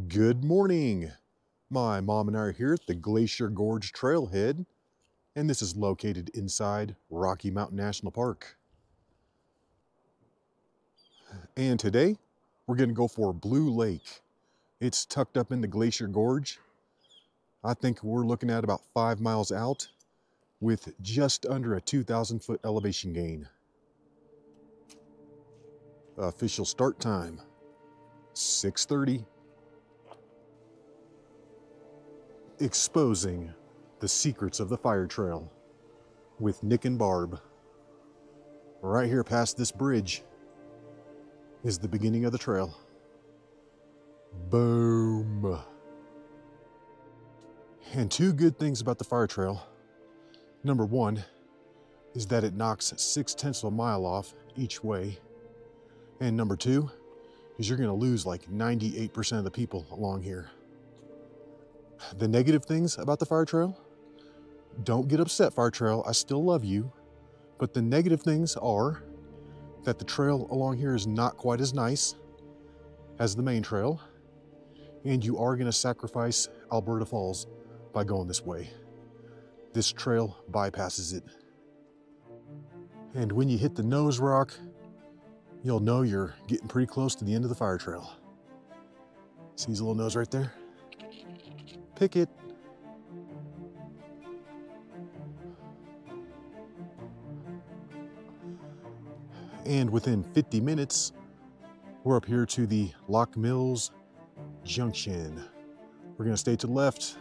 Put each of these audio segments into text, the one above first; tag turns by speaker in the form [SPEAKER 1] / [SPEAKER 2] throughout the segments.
[SPEAKER 1] Good morning. My mom and I are here at the Glacier Gorge Trailhead, and this is located inside Rocky Mountain National Park. And today, we're going to go for Blue Lake. It's tucked up in the Glacier Gorge. I think we're looking at about 5 miles out with just under a 2,000-foot elevation gain. Official start time, 6:30. Exposing the secrets of the fire trail with Nick and Barb. Right here past this bridge is the beginning of the trail. Boom. And two good things about the fire trail. Number one is that it knocks 0.6 of a mile off each way. And number two is you're going to lose like 98% of the people along here. The negative things about the fire trail, don't get upset, fire trail, I still love you. But the negative things are that the trail along here is not quite as nice as the main trail, and you are going to sacrifice Alberta Falls by going this way. This trail bypasses it. And when you hit the nose rock, you'll know you're getting pretty close to the end of the fire trail. See his little nose right there? Pick it. And within 50 minutes, we're up here to the Lock Mills Junction. We're gonna stay to the left.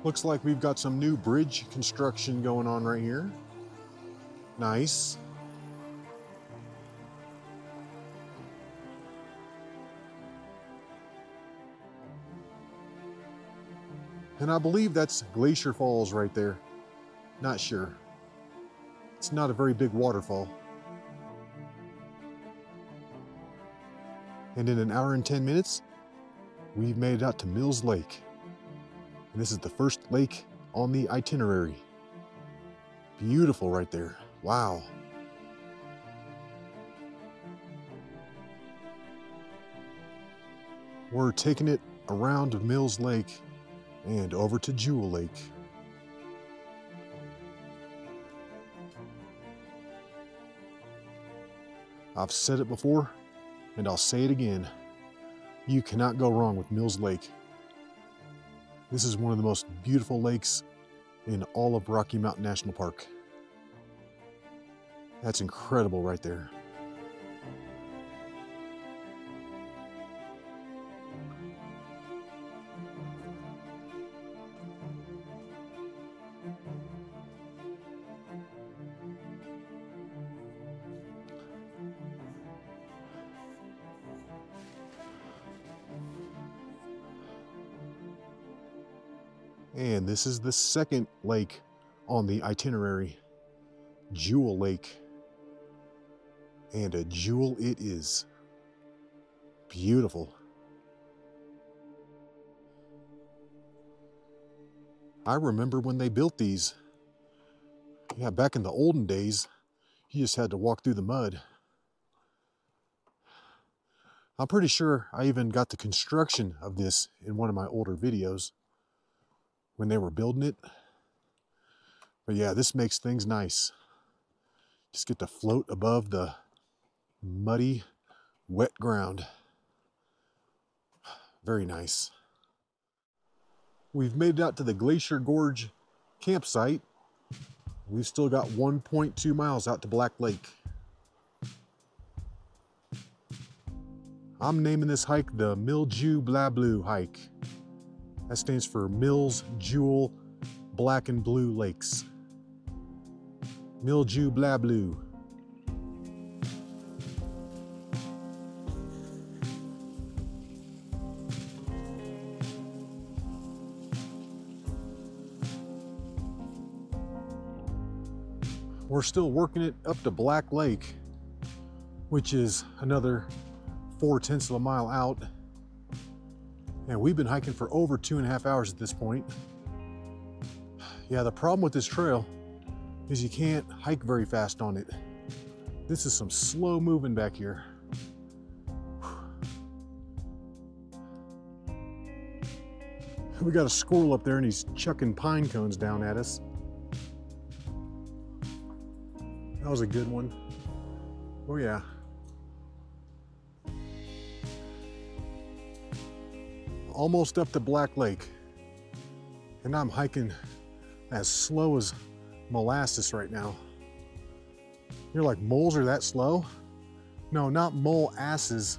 [SPEAKER 1] Looks like we've got some new bridge construction going on right here. Nice. And I believe that's Glacier Falls right there. Not sure. It's not a very big waterfall. And in an hour and 10 minutes, we've made it out to Mills Lake. And this is the first lake on the itinerary. Beautiful right there. Wow. We're taking it around Mills Lake and over to Jewel Lake. I've said it before, and I'll say it again. You cannot go wrong with Mills Lake. This is one of the most beautiful lakes in all of Rocky Mountain National Park. That's incredible right there. And this is the second lake on the itinerary, Jewel Lake. And a jewel it is. Beautiful. I remember when they built these. Yeah, back in the olden days, you just had to walk through the mud. I'm pretty sure I even got the construction of this in one of my older videos when they were building it. But yeah, this makes things nice. Just get to float above the muddy, wet ground. Very nice. We've made it out to the Glacier Gorge campsite. We've still got 1.2 miles out to Black Lake. I'm naming this hike the Mildew Blah Blue hike. That stands for Mills, Jewel, Black and Blue Lakes. Mildew Blah Blue. We're still working it up to Black Lake, which is another 0.4 of a mile out. And we've been hiking for over 2.5 hours at this point. Yeah, the problem with this trail is you can't hike very fast on it. This is some slow moving back here. We got a squirrel up there and he's chucking pine cones down at us. That was a good one. Oh yeah. Almost up to Black Lake. And I'm hiking as slow as molasses right now. You're like, moles are that slow? No, not mole asses,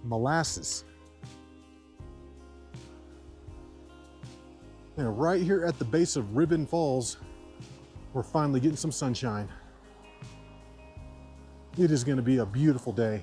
[SPEAKER 1] molasses. And right here at the base of Ribbon Falls, we're finally getting some sunshine. It is going to be a beautiful day.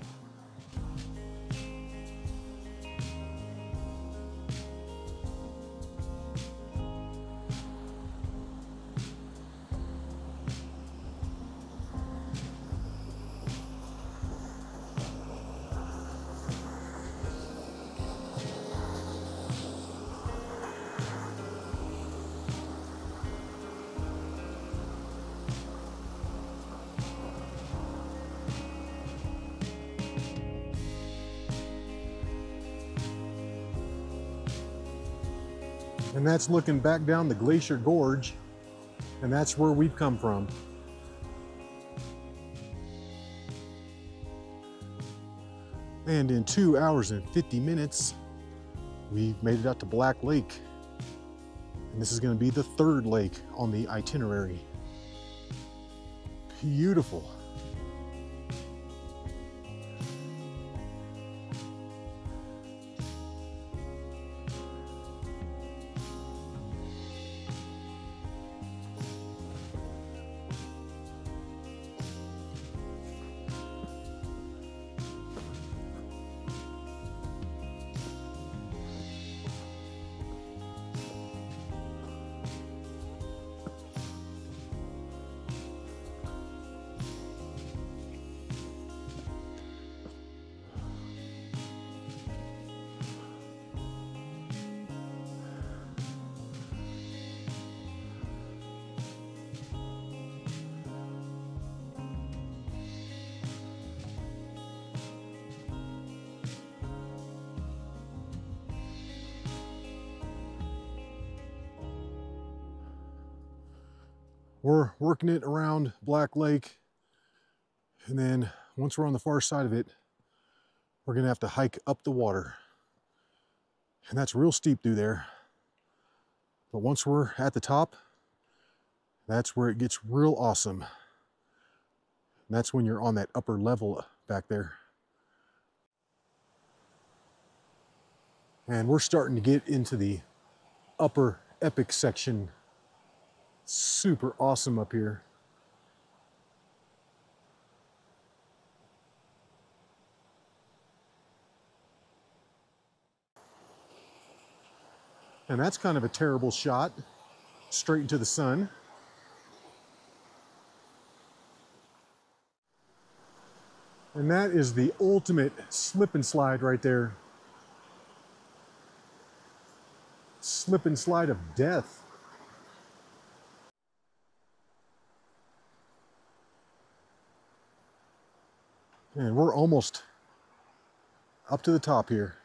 [SPEAKER 1] And that's looking back down the Glacier Gorge, and that's where we've come from. And in 2 hours and 50 minutes, we've made it out to Black Lake. And this is going to be the third lake on the itinerary. Beautiful. We're working it around Black Lake, and then once we're on the far side of it, we're gonna have to hike up the water. And that's real steep through there. But once we're at the top, that's where it gets real awesome. And that's when you're on that upper level back there. And we're starting to get into the upper epic section. Super awesome up here. And that's kind of a terrible shot, straight into the sun. And that is the ultimate slip and slide right there. Slip and slide of death. And we're almost up to the top here.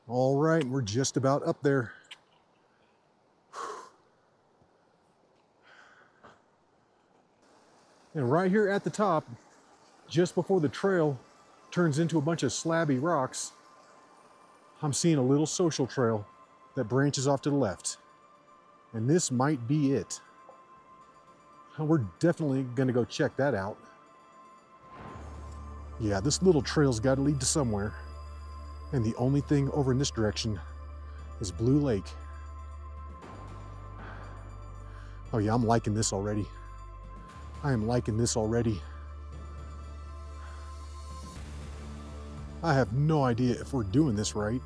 [SPEAKER 1] All right, we're just about up there. And right here at the top, just before the trail turns into a bunch of slabby rocks, I'm seeing a little social trail that branches off to the left. And this might be it. We're definitely gonna go check that out. Yeah, this little trail's gotta lead to somewhere. And the only thing over in this direction is Blue Lake. Oh yeah, I'm liking this already. I am liking this already. I have no idea if we're doing this right,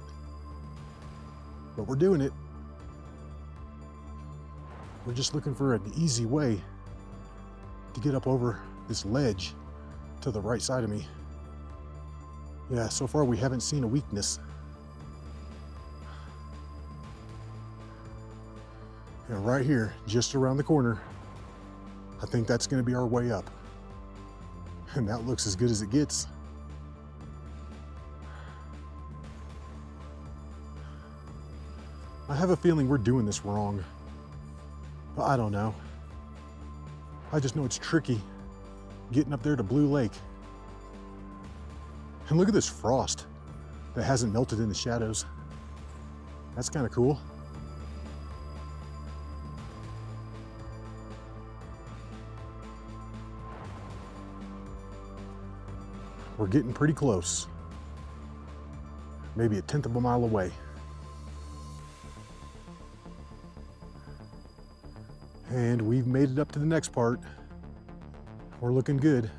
[SPEAKER 1] but we're doing it. We're just looking for an easy way to get up over this ledge to the right side of me. Yeah, so far we haven't seen a weakness. And right here, just around the corner, I think that's going to be our way up. And that looks as good as it gets. I have a feeling we're doing this wrong, but I don't know. I just know it's tricky getting up there to Blue Lake. And look at this frost that hasn't melted in the shadows. That's kind of cool. We're getting pretty close. Maybe 1/10 of a mile away. And we've made it up to the next part. We're looking good.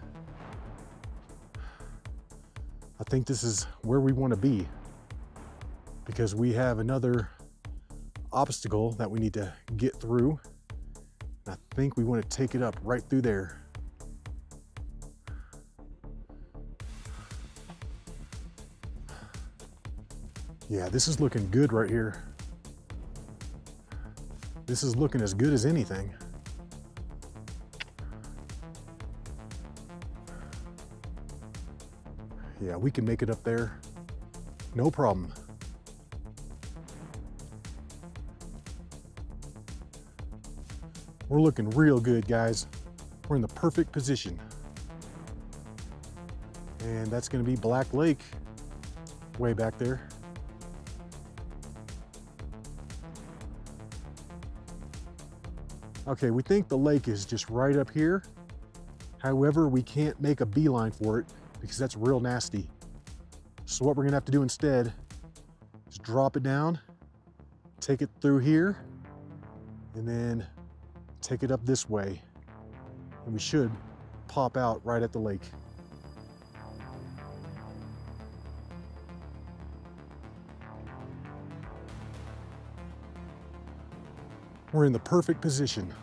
[SPEAKER 1] I think this is where we want to be because we have another obstacle that we need to get through. And I think we want to take it up right through there. Yeah, this is looking good right here. This is looking as good as anything. Yeah, we can make it up there. No problem. We're looking real good, guys. We're in the perfect position. And that's gonna be Black Lake way back there. Okay, we think the lake is just right up here. However, we can't make a beeline for it because that's real nasty. So what we're gonna have to do instead is drop it down, take it through here, and then take it up this way. And we should pop out right at the lake. We're in the perfect position.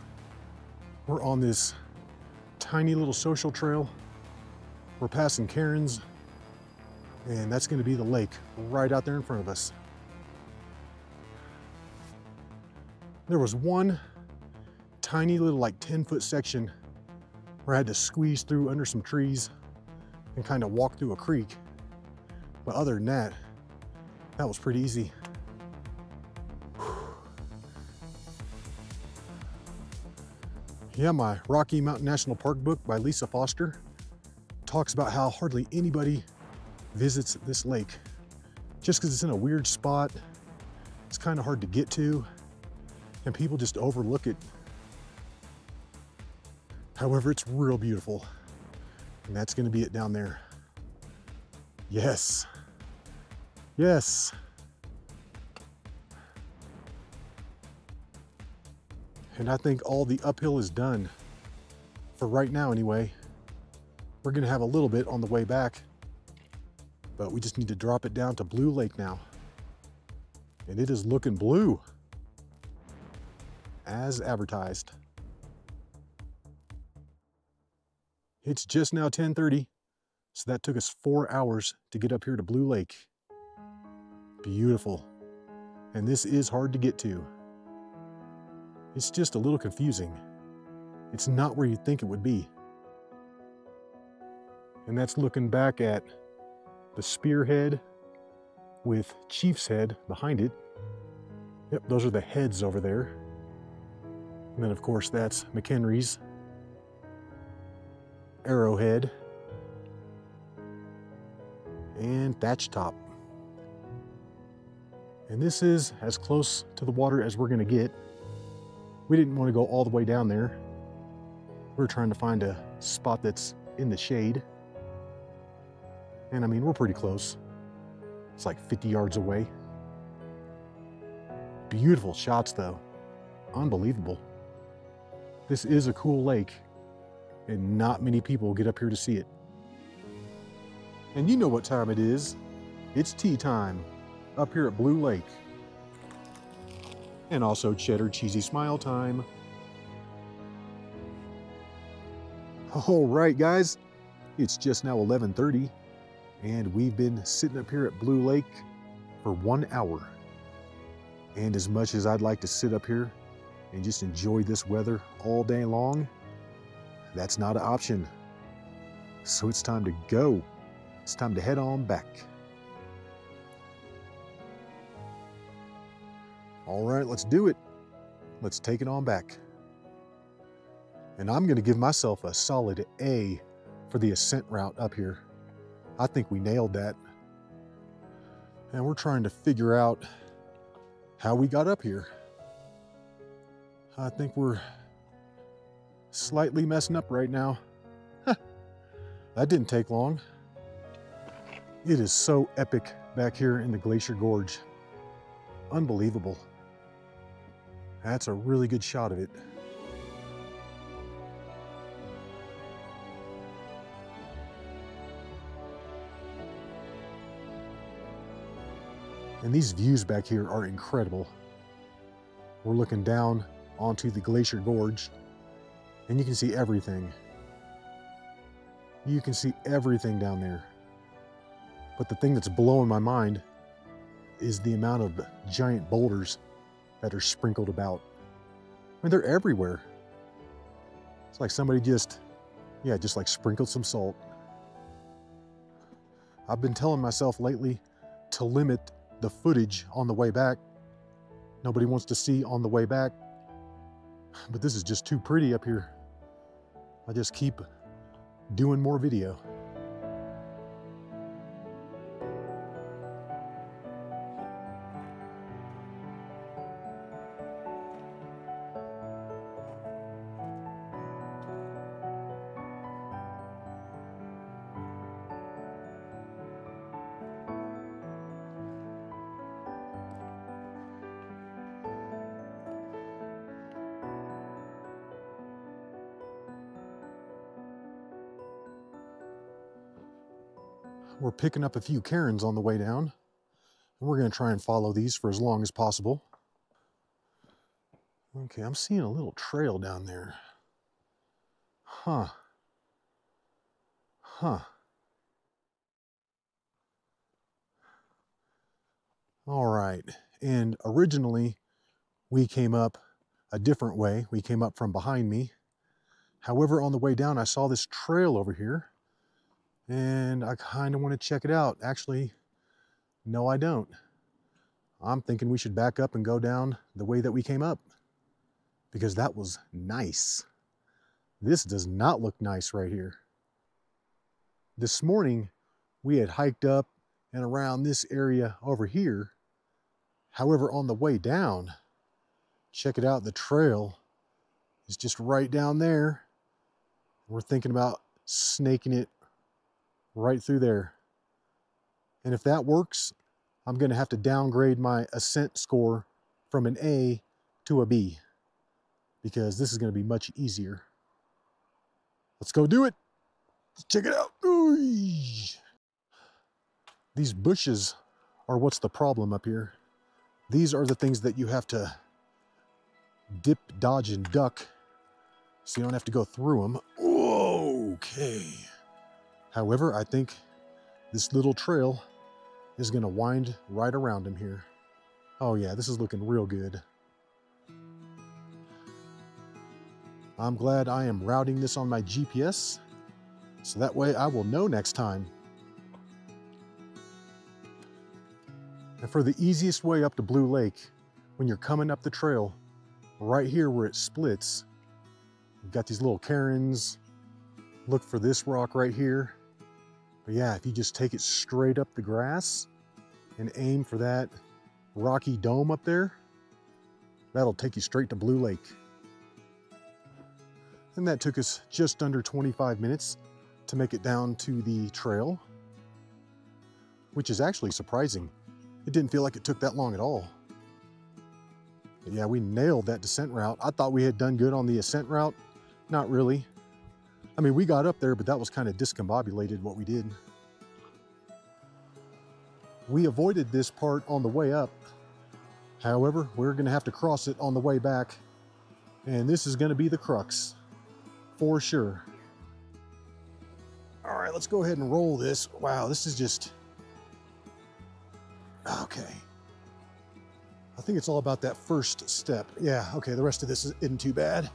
[SPEAKER 1] We're on this tiny little social trail. We're passing cairns, and that's gonna be the lake right out there in front of us. There was one tiny little like 10-foot section where I had to squeeze through under some trees and kind of walk through a creek. But other than that, that was pretty easy. Yeah, my Rocky Mountain National Park book by Lisa Foster talks about how hardly anybody visits this lake just because it's in a weird spot. It's kind of hard to get to and people just overlook it. However, it's real beautiful, and that's going to be it down there. Yes. Yes. And I think all the uphill is done for right now anyway. We're gonna have a little bit on the way back, but we just need to drop it down to Blue Lake now. And it is looking blue as advertised. It's just now 10:30, so that took us 4 hours to get up here to Blue Lake. Beautiful. And this is hard to get to. It's just a little confusing. It's not where you'd think it would be. And that's looking back at the Spearhead with Chief's Head behind it. Yep, those are the heads over there. And then of course that's McHenry's Arrowhead and Thatch Top. And this is as close to the water as we're gonna get. We didn't want to go all the way down there. We're trying to find a spot that's in the shade. And I mean, we're pretty close. It's like 50 yards away. Beautiful shots though. Unbelievable. This is a cool lake, and not many people get up here to see it. And you know what time it is. It's tea time up here at Blue Lake. And also cheddar cheesy smile time. All right, guys, it's just now 11:30, And we've been sitting up here at Blue Lake for 1 hour. And as much as I'd like to sit up here and just enjoy this weather all day long, that's not an option. So it's time to go. It's time to head on back. All right, let's do it. Let's take it on back. And I'm gonna give myself a solid A for the ascent route up here. I think we nailed that. And we're trying to figure out how we got up here. I think we're slightly messing up right now. That didn't take long. It is so epic back here in the Glacier Gorge. Unbelievable. That's a really good shot of it. And these views back here are incredible. We're looking down onto the Glacier Gorge, and you can see everything. You can see everything down there. But the thing that's blowing my mind is the amount of giant boulders that are sprinkled about. I mean, they're everywhere. It's like somebody just like sprinkled some salt. I've been telling myself lately to limit the footage on the way back. Nobody wants to see on the way back, but this is just too pretty up here. I just keep doing more video. We're picking up a few cairns on the way down, and we're going to try and follow these for as long as possible. Okay, I'm seeing a little trail down there. Huh. All right, and originally we came up a different way. We came up from behind me. However, on the way down, I saw this trail over here, and I kind of want to check it out. Actually, no, I don't. I'm thinking we should back up and go down the way that we came up, because that was nice. This does not look nice right here. This morning, we had hiked up and around this area over here. However, on the way down, check it out, the trail is just right down there. We're thinking about snaking it right through there. And if that works, I'm going to have to downgrade my ascent score from an A to a B, because this is going to be much easier. Let's go do it. Let's check it out. Ooh. These bushes are what's the problem up here. These are the things that you have to dip, dodge, and duck so you don't have to go through them. Okay. However, I think this little trail is going to wind right around him here. Oh yeah, this is looking real good. I'm glad I am routing this on my GPS, so that way I will know next time. And for the easiest way up to Blue Lake, when you're coming up the trail, right here where it splits, you've got these little cairns. Look for this rock right here. But yeah, if you just take it straight up the grass and aim for that rocky dome up there, that'll take you straight to Blue Lake. And that took us just under 25 minutes to make it down to the trail, which is actually surprising. It didn't feel like it took that long at all. But yeah, we nailed that descent route. I thought we had done good on the ascent route. Not really. I mean, we got up there, but that was kind of discombobulated what we did. We avoided this part on the way up. However, we're going to have to cross it on the way back. And this is going to be the crux, for sure. All right, right, let's go ahead and roll this. Wow, this is just, okay. I think it's all about that first step. Yeah, okay, the rest of this isn't too bad.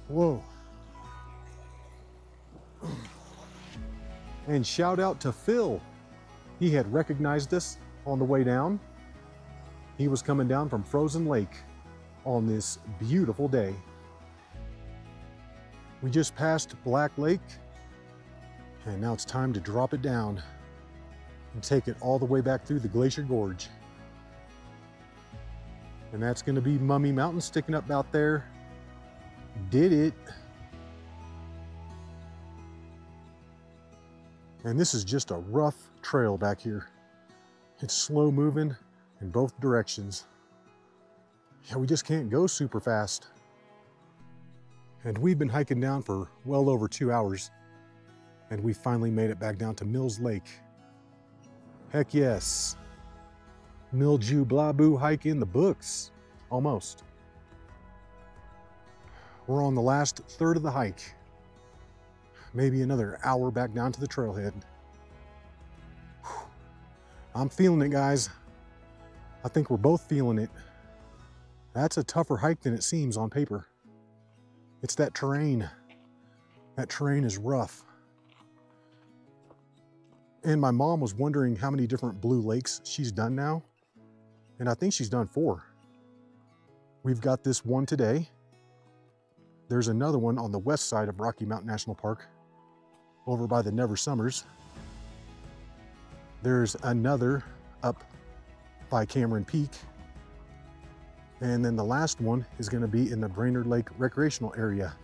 [SPEAKER 1] Whoa. And shout out to Phil. He had recognized us on the way down. He was coming down from Frozen Lake on this beautiful day. We just passed Black Lake, and now it's time to drop it down and take it all the way back through the Glacier Gorge. And that's gonna be Mummy Mountain sticking up out there. Did it. And this is just a rough trail back here. It's slow moving in both directions. Yeah, we just can't go super fast. And we've been hiking down for well over 2 hours, and we finally made it back down to Mills Lake. Heck yes. Mildew Blah Boo hike in the books, almost. We're on the last third of the hike. Maybe another hour back down to the trailhead. Whew. I'm feeling it, guys. I think we're both feeling it. That's a tougher hike than it seems on paper. It's that terrain. That terrain is rough. And my mom was wondering how many different blue lakes she's done now. And I think she's done 4. We've got this one today. There's another one on the west side of Rocky Mountain National Park, over by the Never Summers. There's another up by Cameron Peak. And then the last one is gonna be in the Brainerd Lake recreational area.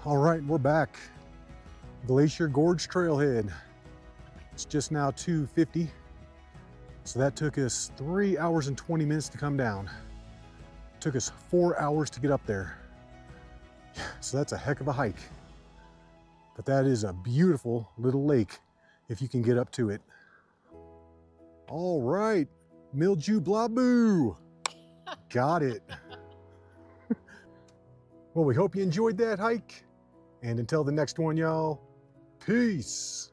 [SPEAKER 1] All right, we're back. Glacier Gorge Trailhead. It's just now 2:50. So that took us 3 hours and 20 minutes to come down. Took us 4 hours to get up there. So that's a heck of a hike. But that is a beautiful little lake if you can get up to it. All right, Mildew Blah Boo. Got it. Well, we hope you enjoyed that hike. And until the next one, y'all, peace.